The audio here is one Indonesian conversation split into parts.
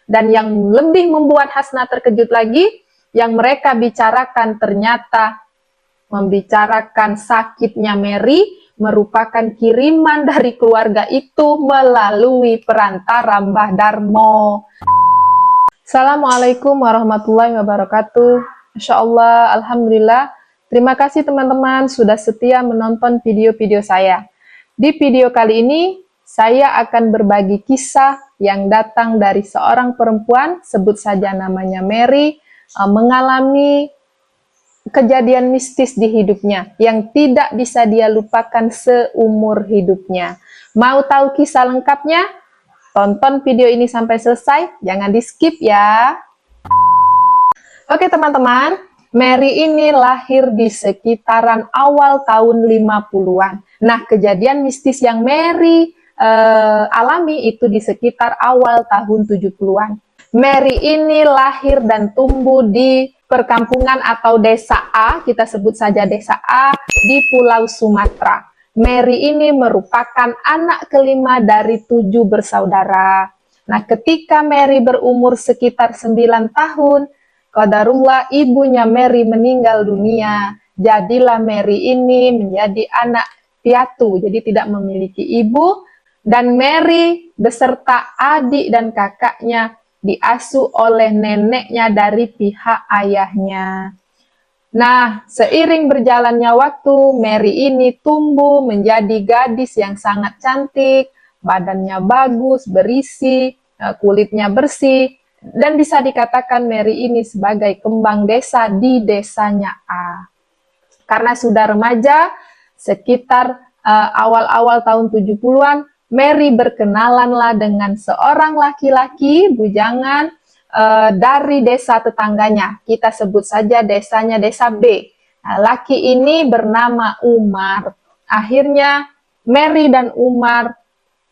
Dan yang lebih membuat Hasna terkejut lagi, yang mereka bicarakan ternyata membicarakan sakitnya Mary merupakan kiriman dari keluarga itu melalui perantara Mbah Darmo. Assalamualaikum warahmatullahi wabarakatuh. Masya Allah, Alhamdulillah. Terima kasih teman-teman sudah setia menonton video-video saya. Di video kali ini, saya akan berbagi kisah yang datang dari seorang perempuan, sebut saja namanya Mary, mengalami kejadian mistis di hidupnya yang tidak bisa dia lupakan seumur hidupnya. Mau tahu kisah lengkapnya? Tonton video ini sampai selesai, jangan di skip ya. Oke teman-teman, Mary ini lahir di sekitaran awal tahun 50-an. Nah, kejadian mistis yang Mary alami itu di sekitar awal tahun 70-an. Mary ini lahir dan tumbuh di perkampungan atau desa A, kita sebut saja desa A, di Pulau Sumatera. Mary ini merupakan anak kelima dari 7 bersaudara. Nah, ketika Mary berumur sekitar 9 tahun, qadarullah ibunya Mary meninggal dunia. Jadilah Mary ini menjadi anak piatu, jadi tidak memiliki ibu. Dan Mary beserta adik dan kakaknya diasuh oleh neneknya dari pihak ayahnya. Nah, seiring berjalannya waktu, Mary ini tumbuh menjadi gadis yang sangat cantik, badannya bagus, berisi, kulitnya bersih, dan bisa dikatakan Mary ini sebagai kembang desa di desanya A. Karena sudah remaja, sekitar awal-awal tahun 70-an, Mary berkenalanlah dengan seorang laki-laki bujangan dari desa tetangganya. Kita sebut saja desanya desa B. Nah, laki ini bernama Umar. Akhirnya Mary dan Umar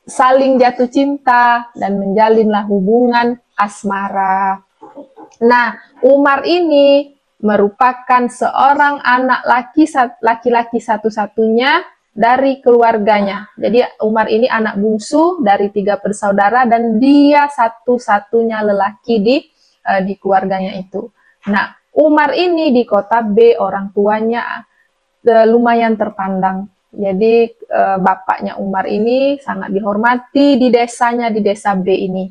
saling jatuh cinta dan menjalinlah hubungan asmara. Nah, Umar ini merupakan seorang anak laki-laki satu-satunya dari keluarganya. Jadi Umar ini anak bungsu dari 3 bersaudara dan dia satu-satunya lelaki di keluarganya itu. Nah, Umar ini di kota B, orang tuanya lumayan terpandang. Jadi bapaknya Umar ini sangat dihormati di desanya, di desa B ini.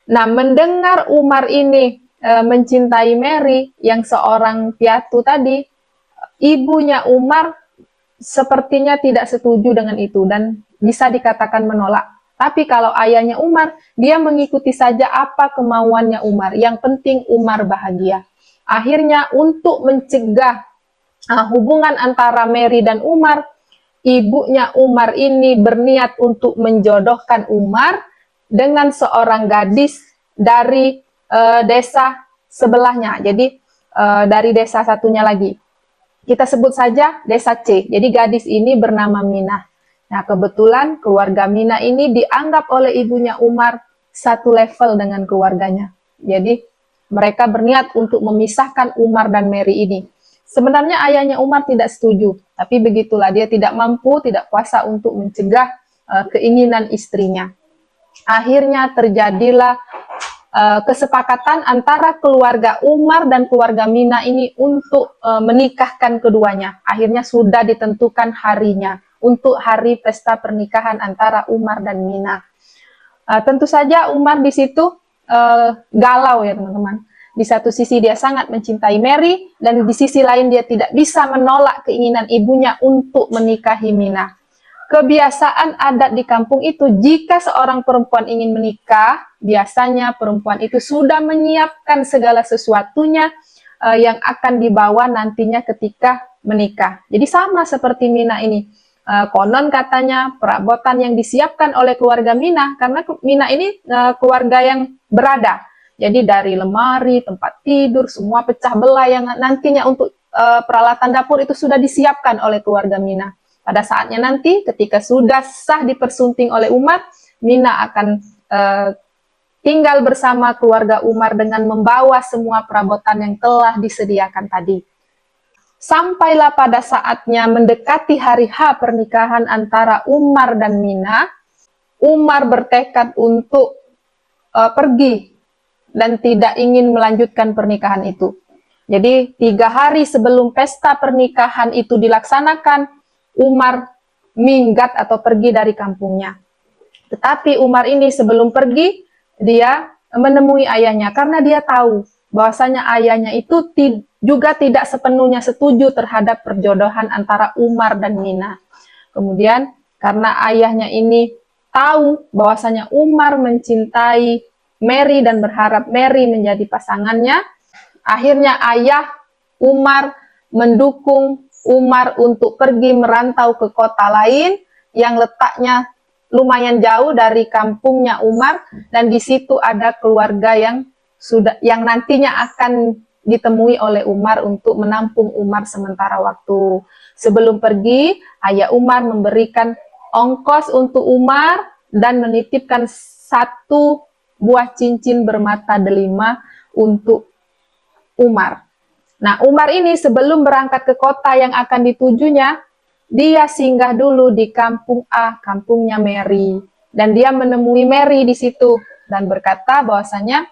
Nah, mendengar Umar ini mencintai Mary yang seorang piatu tadi, ibunya Umar sepertinya tidak setuju dengan itu dan bisa dikatakan menolak. Tapi kalau ayahnya Umar, dia mengikuti saja apa kemauannya Umar. Yang penting Umar bahagia. Akhirnya untuk mencegah hubungan antara Mary dan Umar, ibunya Umar ini berniat untuk menjodohkan Umar dengan seorang gadis dari desa sebelahnya. Jadi dari desa satunya lagi. Kita sebut saja desa C. Jadi gadis ini bernama Minah. Nah, kebetulan keluarga Minah ini dianggap oleh ibunya Umar satu level dengan keluarganya. Jadi mereka berniat untuk memisahkan Umar dan Mary ini. Sebenarnya ayahnya Umar tidak setuju, tapi begitulah dia tidak mampu, tidak kuasa untuk mencegah keinginan istrinya. Akhirnya terjadilah kesepakatan antara keluarga Umar dan keluarga Minah ini untuk menikahkan keduanya. Akhirnya sudah ditentukan harinya untuk hari pesta pernikahan antara Umar dan Minah. Tentu saja Umar di situ galau ya teman-teman. Di satu sisi dia sangat mencintai Mary dan di sisi lain dia tidak bisa menolak keinginan ibunya untuk menikahi Minah. Kebiasaan adat di kampung itu, jika seorang perempuan ingin menikah, biasanya perempuan itu sudah menyiapkan segala sesuatunya yang akan dibawa nantinya ketika menikah. Jadi sama seperti Minah ini. Konon katanya perabotan yang disiapkan oleh keluarga Minah, karena Minah ini keluarga yang berada. Jadi dari lemari, tempat tidur, semua pecah belah yang nantinya untuk peralatan dapur itu sudah disiapkan oleh keluarga Minah. Pada saatnya nanti ketika sudah sah dipersunting oleh Umar, Minah akan tinggal bersama keluarga Umar dengan membawa semua perabotan yang telah disediakan tadi. Sampailah pada saatnya mendekati hari H pernikahan antara Umar dan Minah, Umar bertekad untuk pergi dan tidak ingin melanjutkan pernikahan itu. Jadi 3 hari sebelum pesta pernikahan itu dilaksanakan, Umar minggat atau pergi dari kampungnya. Tetapi Umar ini sebelum pergi, dia menemui ayahnya karena dia tahu bahwasanya ayahnya itu juga tidak sepenuhnya setuju terhadap perjodohan antara Umar dan Mina. Kemudian karena ayahnya ini tahu bahwasanya Umar mencintai Mary dan berharap Mary menjadi pasangannya, akhirnya ayah Umar mendukung Umar untuk pergi merantau ke kota lain yang letaknya lumayan jauh dari kampungnya Umar, dan di situ ada keluarga yang nantinya akan ditemui oleh Umar untuk menampung Umar sementara waktu. Sebelum pergi, ayah Umar memberikan ongkos untuk Umar dan menitipkan 1 buah cincin bermata delima untuk Umar. Nah, Umar ini sebelum berangkat ke kota yang akan ditujunya, dia singgah dulu di kampung A, kampungnya Mary. Dan dia menemui Mary di situ dan berkata bahwasanya,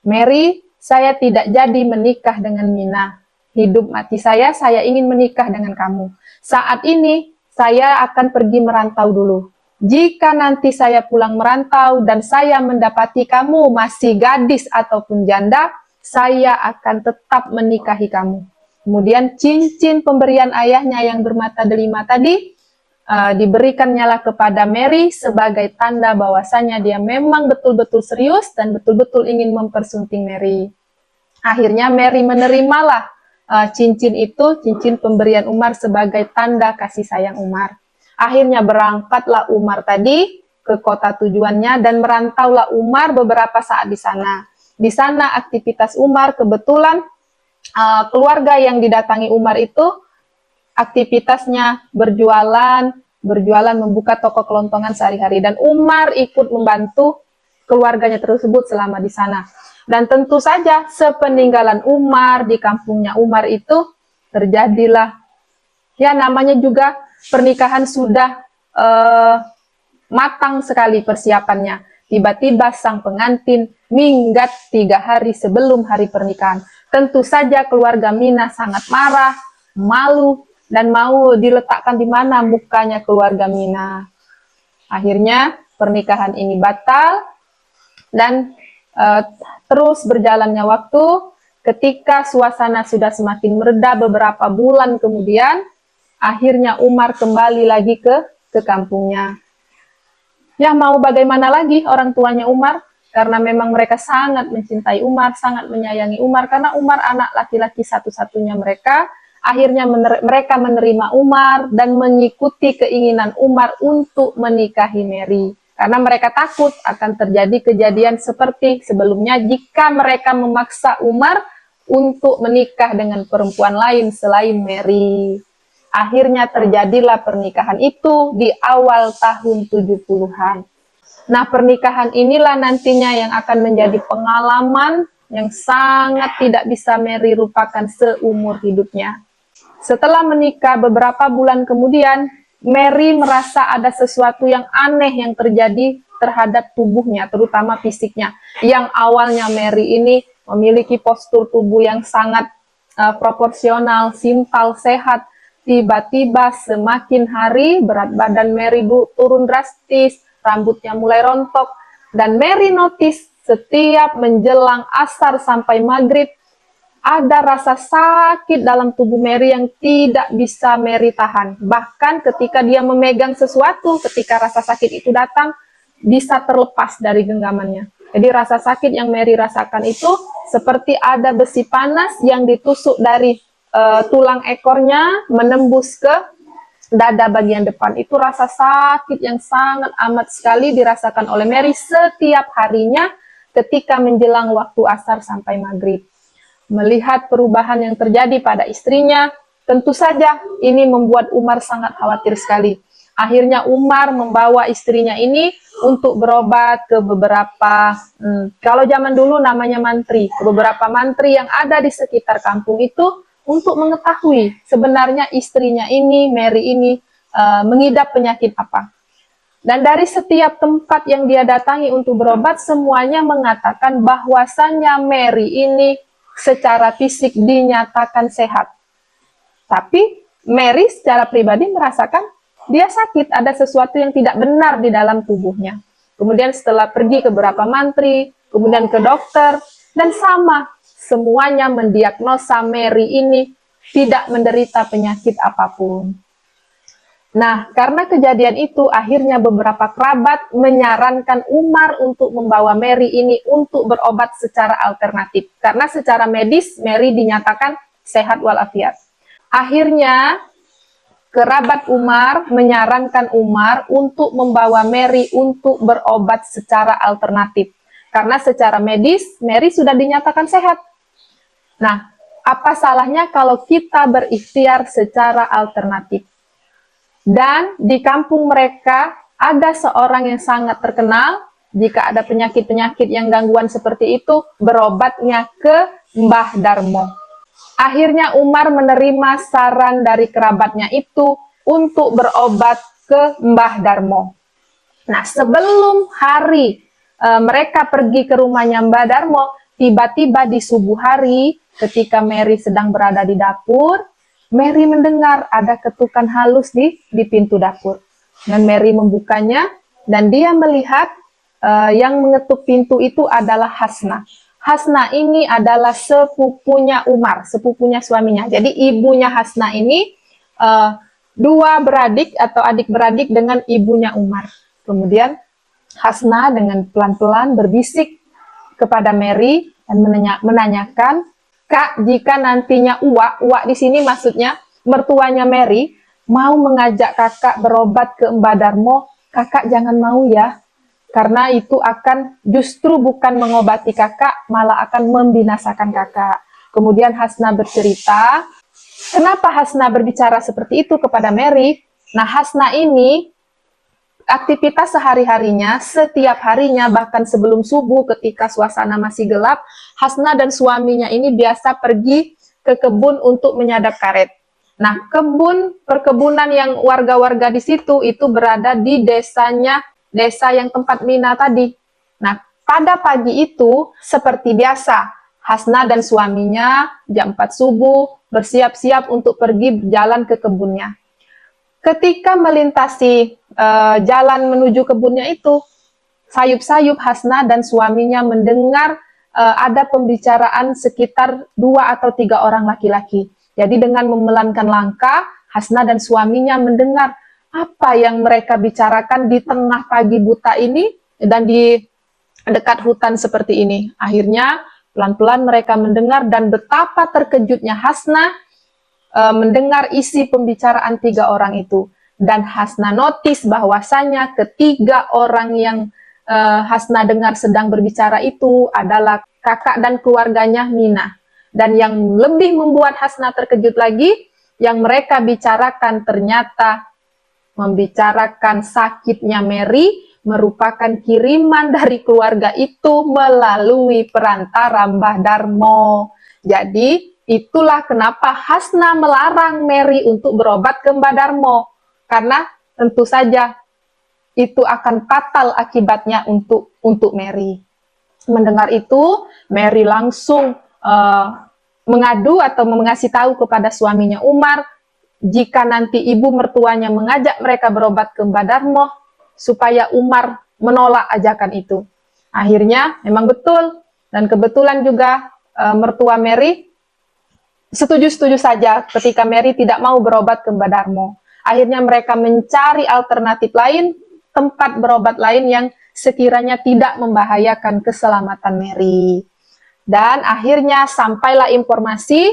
Mary, saya tidak jadi menikah dengan Mina. Hidup mati saya ingin menikah dengan kamu. Saat ini, saya akan pergi merantau dulu. Jika nanti saya pulang merantau dan saya mendapati kamu masih gadis ataupun janda, saya akan tetap menikahi kamu. Kemudian cincin pemberian ayahnya yang bermata delima tadi diberikan nyala kepada Mary sebagai tanda bahwasanya dia memang betul-betul serius dan betul-betul ingin mempersunting Mary. Akhirnya Mary menerimalah cincin itu, cincin pemberian Umar sebagai tanda kasih sayang Umar. Akhirnya berangkatlah Umar tadi ke kota tujuannya dan merantaulah Umar beberapa saat di sana. Di sana aktivitas Umar kebetulan keluarga yang didatangi Umar itu aktivitasnya berjualan membuka toko kelontongan sehari-hari, dan Umar ikut membantu keluarganya tersebut selama di sana. Dan tentu saja sepeninggalan Umar di kampungnya Umar itu terjadilah ya namanya juga pernikahan sudah matang sekali persiapannya. Tiba-tiba sang pengantin minggat 3 hari sebelum hari pernikahan. Tentu saja keluarga Mina sangat marah, malu, dan mau diletakkan di mana mukanya keluarga Mina. Akhirnya pernikahan ini batal dan terus berjalannya waktu. Ketika suasana sudah semakin mereda beberapa bulan kemudian, akhirnya Umar kembali lagi ke kampungnya. Ya mau bagaimana lagi orang tuanya Umar? Karena memang mereka sangat mencintai Umar, sangat menyayangi Umar, karena Umar anak laki-laki satu-satunya mereka. Akhirnya mereka menerima Umar dan mengikuti keinginan Umar untuk menikahi Mary. Karena mereka takut akan terjadi kejadian seperti sebelumnya jika mereka memaksa Umar untuk menikah dengan perempuan lain selain Mary. Akhirnya terjadilah pernikahan itu di awal tahun 70-an. Nah, pernikahan inilah nantinya yang akan menjadi pengalaman yang sangat tidak bisa Mary lupakan seumur hidupnya. Setelah menikah beberapa bulan kemudian, Mary merasa ada sesuatu yang aneh yang terjadi terhadap tubuhnya, terutama fisiknya. Yang awalnya Mary ini memiliki postur tubuh yang sangat proporsional, simpel, sehat. Tiba-tiba semakin hari berat badan Mary turun drastis, rambutnya mulai rontok, dan Mary notice setiap menjelang asar sampai maghrib ada rasa sakit dalam tubuh Mary yang tidak bisa Mary tahan. Bahkan ketika dia memegang sesuatu, ketika rasa sakit itu datang, bisa terlepas dari genggamannya. Jadi rasa sakit yang Mary rasakan itu seperti ada besi panas yang ditusuk dari tulang ekornya menembus ke dada bagian depan. Itu rasa sakit yang sangat amat sekali dirasakan oleh Mary setiap harinya ketika menjelang waktu asar sampai maghrib. Melihat perubahan yang terjadi pada istrinya, tentu saja ini membuat Umar sangat khawatir sekali. Akhirnya Umar membawa istrinya ini untuk berobat ke beberapa, kalau zaman dulu namanya mantri, ke beberapa mantri yang ada di sekitar kampung itu, untuk mengetahui sebenarnya istrinya ini, Mary ini, mengidap penyakit apa. Dan dari setiap tempat yang dia datangi untuk berobat, semuanya mengatakan bahwasannya Mary ini secara fisik dinyatakan sehat. Tapi Mary secara pribadi merasakan dia sakit, ada sesuatu yang tidak benar di dalam tubuhnya. Kemudian setelah pergi ke beberapa mantri, kemudian ke dokter, dan sama, semuanya mendiagnosa Mary ini tidak menderita penyakit apapun. Nah, karena kejadian itu, akhirnya beberapa kerabat menyarankan Umar untuk membawa Mary ini untuk berobat secara alternatif. Karena secara medis, Mary dinyatakan sehat walafiat. Akhirnya, kerabat Umar menyarankan Umar untuk membawa Mary untuk berobat secara alternatif. Karena secara medis, Mary sudah dinyatakan sehat. Nah, apa salahnya kalau kita berikhtiar secara alternatif? Dan di kampung mereka ada seorang yang sangat terkenal, jika ada penyakit-penyakit yang gangguan seperti itu, berobatnya ke Mbah Darmo. Akhirnya Umar menerima saran dari kerabatnya itu untuk berobat ke Mbah Darmo. Nah, sebelum hari mereka pergi ke rumahnya Mbah Darmo, tiba-tiba di subuh hari, ketika Mary sedang berada di dapur, Mary mendengar ada ketukan halus di pintu dapur. Dan Mary membukanya, dan dia melihat yang mengetuk pintu itu adalah Hasna. Hasna ini adalah sepupunya Umar, sepupunya suaminya. Jadi ibunya Hasna ini dua beradik atau adik beradik dengan ibunya Umar. Kemudian Hasna dengan pelan-pelan berbisik kepada Mary dan menanyakan, Kak, jika nantinya Uwak di sini maksudnya mertuanya Mary, mau mengajak kakak berobat ke Mbah Darmo, kakak jangan mau ya. Karena itu akan justru bukan mengobati kakak, malah akan membinasakan kakak. Kemudian Hasna bercerita, kenapa Hasna berbicara seperti itu kepada Mary? Nah, Hasna ini aktivitas sehari-harinya, setiap harinya, bahkan sebelum subuh ketika suasana masih gelap, Hasna dan suaminya ini biasa pergi ke kebun untuk menyadap karet. Nah, perkebunan yang warga-warga di situ itu berada di desa yang tempat Mina tadi. Nah, pada pagi itu, seperti biasa, Hasna dan suaminya jam 4 subuh bersiap-siap untuk pergi jalan ke kebunnya. Ketika melintasi jalan menuju kebunnya itu, sayup-sayup Hasna dan suaminya mendengar ada pembicaraan sekitar 2 atau 3 orang laki-laki. Jadi dengan memelankan langkah, Hasna dan suaminya mendengar apa yang mereka bicarakan di tengah pagi buta ini dan di dekat hutan seperti ini. Akhirnya pelan-pelan mereka mendengar dan betapa terkejutnya Hasna mendengar isi pembicaraan 3 orang itu. Dan Hasna notis bahwasanya ketiga orang yang Hasna dengar sedang berbicara itu adalah kakak dan keluarganya Mina. Dan yang lebih membuat Hasna terkejut lagi, yang mereka bicarakan ternyata membicarakan sakitnya Mary merupakan kiriman dari keluarga itu melalui perantara Mbah Darmo. Jadi itulah kenapa Hasna melarang Mary untuk berobat ke Mbah Darmo. Karena tentu saja itu akan fatal akibatnya untuk Mary. Mendengar itu, Mary langsung mengadu atau mengasih tahu kepada suaminya Umar, jika nanti ibu mertuanya mengajak mereka berobat ke Mbah Darmo, supaya Umar menolak ajakan itu. Akhirnya memang betul, dan kebetulan juga mertua Mary setuju-setuju saja ketika Mary tidak mau berobat ke Mbah Darmo. Akhirnya mereka mencari alternatif lain, tempat berobat lain yang sekiranya tidak membahayakan keselamatan Mary. Dan akhirnya sampailah informasi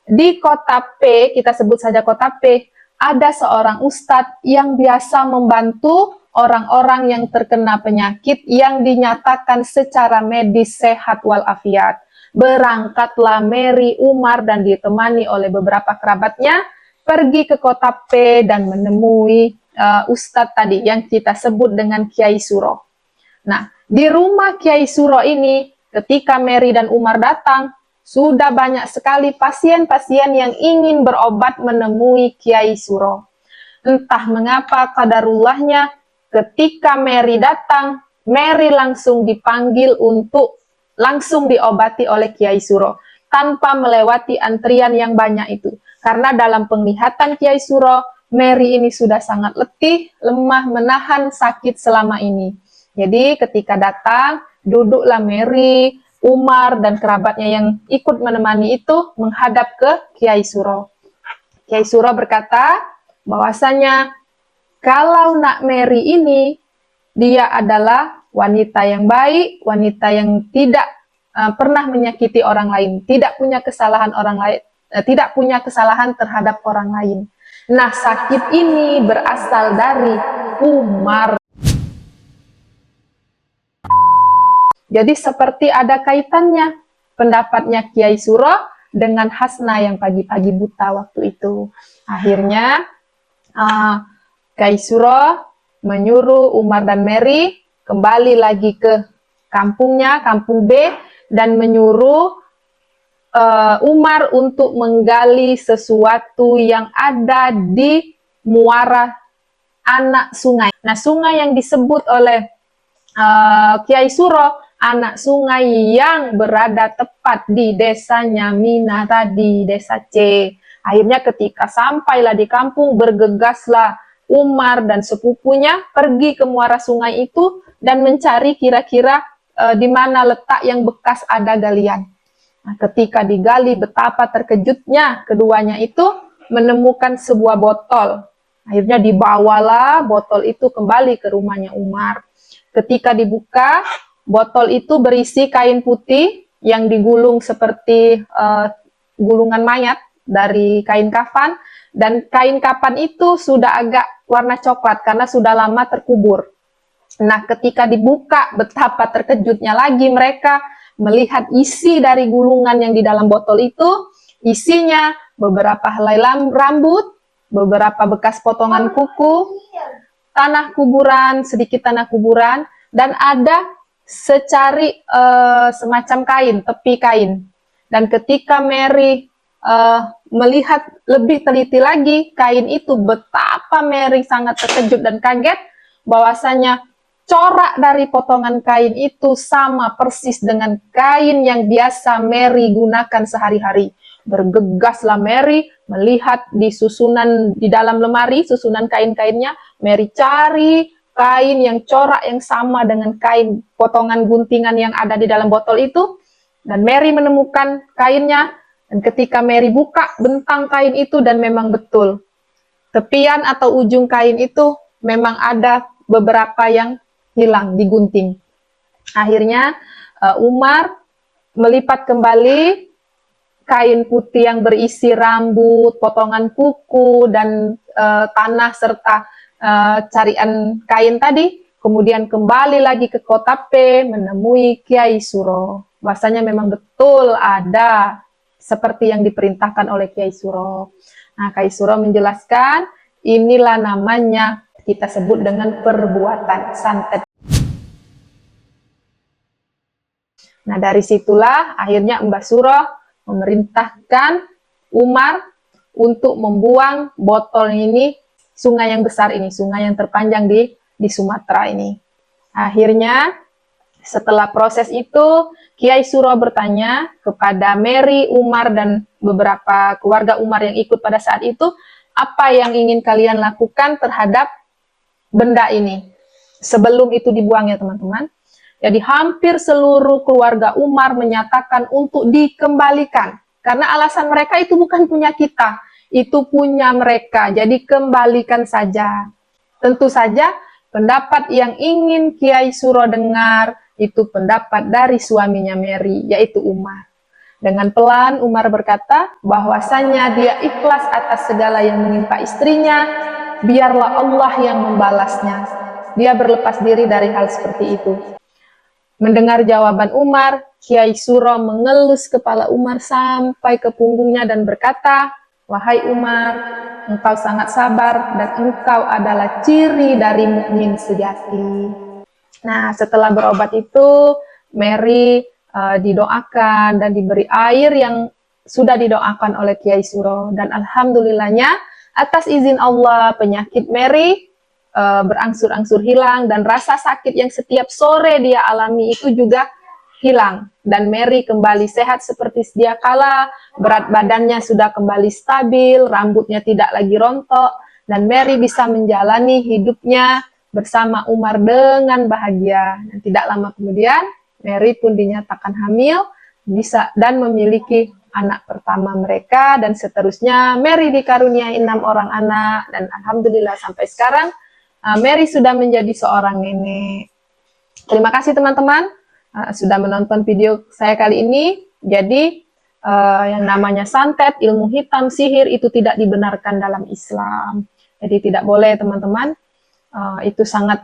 di kota P, kita sebut saja kota P, ada seorang ustadz yang biasa membantu orang-orang yang terkena penyakit yang dinyatakan secara medis sehat walafiat. Berangkatlah Mary, Umar, dan ditemani oleh beberapa kerabatnya pergi ke kota P dan menemui ustadz tadi yang kita sebut dengan Kiai Suro. Nah, di rumah Kiai Suro ini, ketika Mary dan Umar datang, sudah banyak sekali pasien-pasien yang ingin berobat menemui Kiai Suro. Entah mengapa kadarullahnya, ketika Mary datang, Mary langsung dipanggil untuk langsung diobati oleh Kiai Suro tanpa melewati antrian yang banyak itu. Karena dalam penglihatan Kiai Suro, Mary ini sudah sangat letih, lemah, menahan sakit selama ini. Jadi ketika datang, duduklah Mary, Umar, dan kerabatnya yang ikut menemani itu menghadap ke Kiai Suro. Kiai Suro berkata bahwasanya kalau Nak Mary ini, dia adalah wanita yang baik, wanita yang tidak pernah menyakiti orang lain, tidak punya kesalahan orang lain, tidak punya kesalahan terhadap orang lain. Nah, sakit ini berasal dari Umar. Jadi seperti ada kaitannya pendapatnya Kiai Suro dengan Hasna yang pagi-pagi buta waktu itu. Akhirnya Kiai Suro menyuruh Umar dan Mary kembali lagi ke kampungnya, kampung B, dan menyuruh Umar untuk menggali sesuatu yang ada di muara anak sungai. Nah, sungai yang disebut oleh Kiai Suro, anak sungai yang berada tepat di desanya Mina tadi, desa C. Akhirnya ketika sampailah di kampung, bergegaslah Umar dan sepupunya pergi ke muara sungai itu dan mencari kira-kira di mana letak yang bekas ada galian. Nah, ketika digali, betapa terkejutnya keduanya itu menemukan sebuah botol. Akhirnya dibawalah botol itu kembali ke rumahnya Umar. Ketika dibuka, botol itu berisi kain putih yang digulung seperti gulungan mayat dari kain kafan, dan kain kafan itu sudah agak warna coklat karena sudah lama terkubur. Nah, ketika dibuka, betapa terkejutnya lagi mereka melihat isi dari gulungan yang di dalam botol itu. Isinya beberapa helai rambut, beberapa bekas potongan kuku, tanah kuburan, sedikit tanah kuburan, dan ada secari semacam kain, tepi kain. Dan ketika Mary melihat lebih teliti lagi kain itu, betapa Mary sangat terkejut dan kaget bahwasanya corak dari potongan kain itu sama persis dengan kain yang biasa Mary gunakan sehari-hari. Bergegaslah Mary melihat di susunan di dalam lemari, susunan kain-kainnya. Mary cari kain yang corak yang sama dengan kain potongan guntingan yang ada di dalam botol itu. Dan Mary menemukan kainnya. Dan ketika Mary buka bentang kain itu, dan memang betul. Tepian atau ujung kain itu memang ada beberapa yang hilang, digunting. Akhirnya Umar melipat kembali kain putih yang berisi rambut, potongan kuku, dan tanah serta carian kain tadi. Kemudian kembali lagi ke kota P, menemui Kiai Suro. Bahasanya memang betul ada seperti yang diperintahkan oleh Kiai Suro. Nah, Kiai Suro menjelaskan, inilah namanya kita sebut dengan perbuatan santet. Nah, dari situlah akhirnya Mbah Suro memerintahkan Umar untuk membuang botol ini, sungai yang besar ini, sungai yang terpanjang di Sumatera ini. Akhirnya setelah proses itu, Kiai Suro bertanya kepada Mary, Umar, dan beberapa keluarga Umar yang ikut pada saat itu, apa yang ingin kalian lakukan terhadap benda ini sebelum itu dibuang, ya teman-teman. Jadi hampir seluruh keluarga Umar menyatakan untuk dikembalikan, karena alasan mereka itu bukan punya kita, itu punya mereka, jadi kembalikan saja. Tentu saja pendapat yang ingin Kiai Suro dengar itu pendapat dari suaminya Mary, yaitu Umar. Dengan pelan Umar berkata bahwasanya dia ikhlas atas segala yang menimpa istrinya, biarlah Allah yang membalasnya. Dia berlepas diri dari hal seperti itu. Mendengar jawaban Umar, Kiai Suro mengelus kepala Umar sampai ke punggungnya dan berkata, wahai Umar, engkau sangat sabar dan engkau adalah ciri dari mukmin sejati. Nah, setelah berobat itu, Mary didoakan dan diberi air yang sudah didoakan oleh Kiai Suro. Dan alhamdulillahnya, atas izin Allah, penyakit Mary berangsur-angsur hilang, dan rasa sakit yang setiap sore dia alami itu juga hilang, dan Mary kembali sehat seperti sedia kala, berat badannya sudah kembali stabil, rambutnya tidak lagi rontok, dan Mary bisa menjalani hidupnya bersama Umar dengan bahagia. Dan tidak lama kemudian, Mary pun dinyatakan hamil, bisa dan memiliki anak pertama mereka, dan seterusnya Mary dikaruniai 6 orang anak, dan alhamdulillah sampai sekarang Mary sudah menjadi seorang nenek. Terima kasih teman-teman sudah menonton video saya kali ini. Jadi yang namanya santet, ilmu hitam, sihir itu tidak dibenarkan dalam Islam. Jadi tidak boleh teman-teman, itu sangat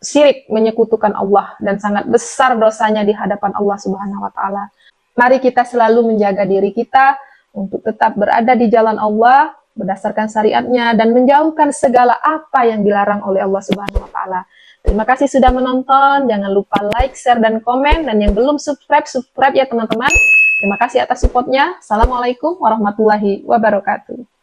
syirik, menyekutukan Allah, dan sangat besar dosanya di hadapan Allah Subhanahu wa Ta'ala. Mari kita selalu menjaga diri kita untuk tetap berada di jalan Allah berdasarkan syariatnya, dan menjauhkan segala apa yang dilarang oleh Allah Subhanahu wa Ta'ala. Terima kasih sudah menonton. Jangan lupa like, share, dan komen. Dan yang belum subscribe ya teman-teman. Terima kasih atas supportnya. Assalamualaikum warahmatullahi wabarakatuh.